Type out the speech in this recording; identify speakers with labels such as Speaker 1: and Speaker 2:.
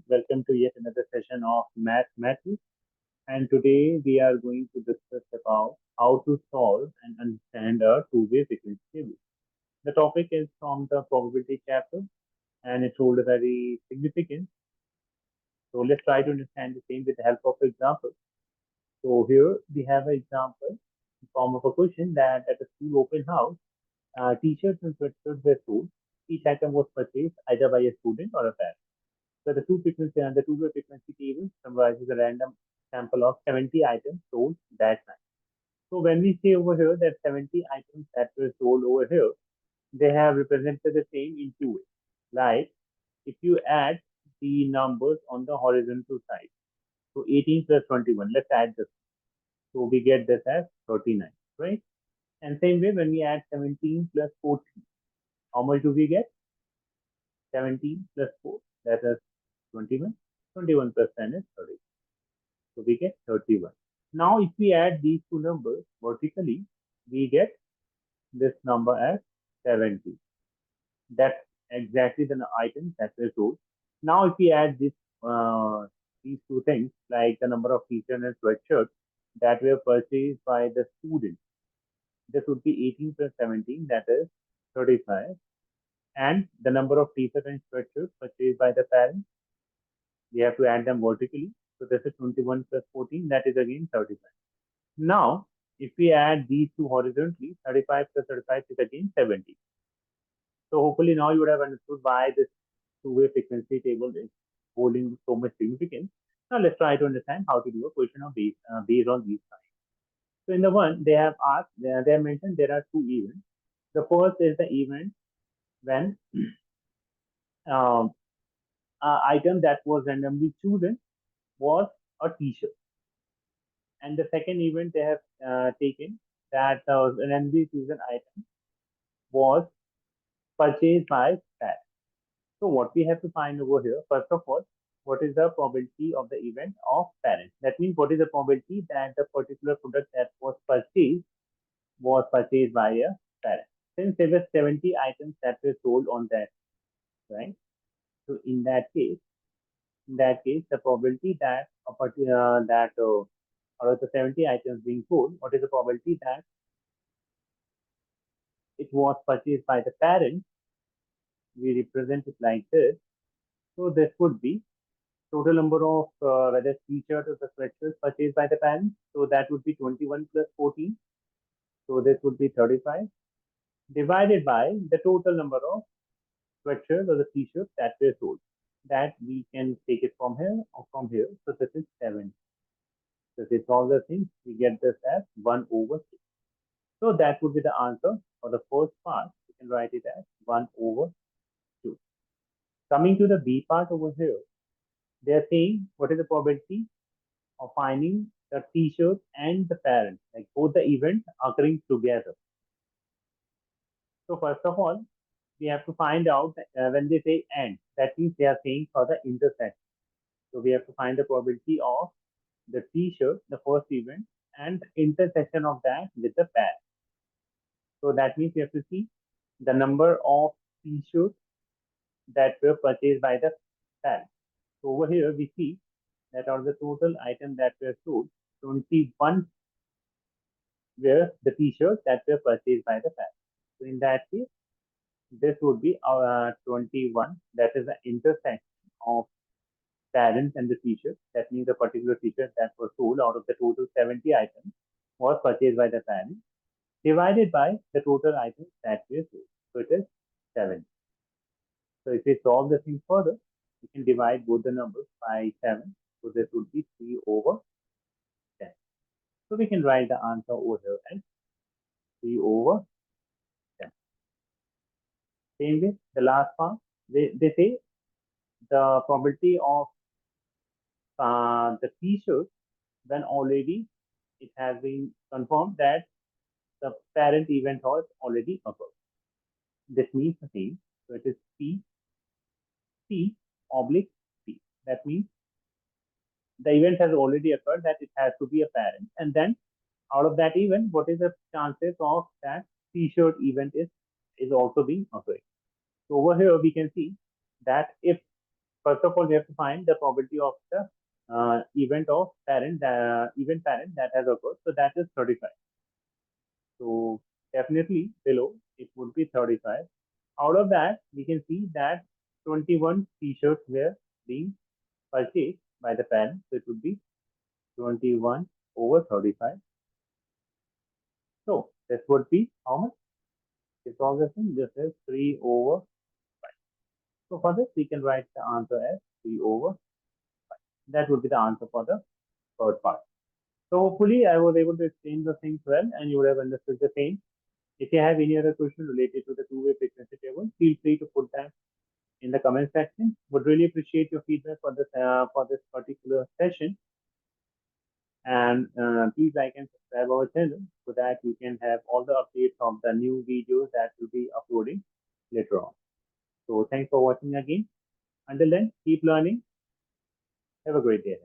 Speaker 1: Welcome to yet another session of Mathematics. And today we are going to discuss about how to solve and understand a two-way frequency table. The topic is from the probability chapter, and it holds a very significant. So let's try to understand the same with the help of example. So here we have an example in form of a question that at a school open house, t-shirts and sweatshirts were sold. Each item was purchased either by a student or a parent. So the two-way frequency table summarizes a random sample of 70 items sold that night. So when we say over here that 70 items that were sold over here, they have represented the same in two ways. Like if you add the numbers on the horizontal side, so 18 plus 21, let's add this. So we get this as 39, right? And same way when we add 17 plus 14, how much do we get? 17 plus 4, that is 21. 21 plus 10 is 30. So we get 31. Now, if we add these two numbers vertically, we get this number as 70. That's exactly the items that were sold. Now, if we add these two things, like the number of t-shirts and sweatshirts that were purchased by the student, this would be 18 plus 17, that is 35. And the number of t-shirts and sweatshirts purchased by the parents, we have to add them vertically. So this is 21 plus 14, that is again 35. Now, if we add these two horizontally, 35 plus 35 is again 70. So hopefully now you would have understood why this two-way frequency table is holding so much significance. Now let's try to understand how to do a question of based on these signs. So in the one, they have asked, they have mentioned there are two events. The first is the event when um, item that was randomly chosen was a t-shirt. And the second event they have taken that an randomly chosen item was purchased by parents. So what we have to find over here, first of all, what is the probability of the event of parents? That means what is the probability that the particular product that was purchased by a parent? Since there were 70 items that were sold on that, right? So in that case, the probability that a particular out of the 70 items being sold, what is the probability that it was purchased by the parent? We represent it like this. So this would be total number of whether t-shirt or the sweatshirts purchased by the parents. So that would be 21 plus 14. So this would be 35 divided by the total number of sweatshirts or the t-shirts that were sold. That we can take it from here or from here. So this is 7. So this all the things we get this as 1 over 6. So that would be the answer for the first part. We can write it as 1 over 2. Coming to the B part over here, they are saying what is the probability of finding the t-shirt and the parent, like both the events occurring together. So first of all, we have to find out when they say and, that means they are saying for the intersection. So we have to find the probability of the t-shirt, the first event, and the intersection of that with the parent. So that means we have to see the number of t-shirts that were purchased by the parent. So over here we see that out of the total items that were sold, 21 were the t-shirts that were purchased by the parent. So in that case, this would be 21. That is the intersection of parents and the t-shirt. That means the particular t-shirt that was sold out of the total 70 items was purchased by the parent divided by the total items that were sold. So it is 7. So if we solve the thing further, we can divide both the numbers by 7. So this would be 3 over 10. So we can write the answer over here as 3 over 10. Same way, the last part, they say the probability of the t-shirt when already it has been confirmed that the parent event has already occurred. This means the same. So it is P oblique P. That means the event has already occurred, that it has to be a parent. And then out of that event, what is the chances of that t-shirt event is also being occurring? So over here we can see that if First of all, we have to find the probability of the event parent that has occurred. So that is 35. So definitely below it would be 35. Out of that, we can see that 21 t-shirts were being purchased by the parent. So it would be 21 over 35. So this would be how much? It's all the same. This is 3 over. So for this, we can write the answer as 3 over. That would be the answer for the third part. So hopefully I was able to explain the things well and you would have understood the same. If you have any other question related to the two-way frequency table, feel free to put that in the comment section. Would really appreciate your feedback for this particular session. And please like and subscribe our channel so that you can have all the updates of the new videos that will be uploading later on. So thanks for watching again. Until then, keep learning. Have a great day.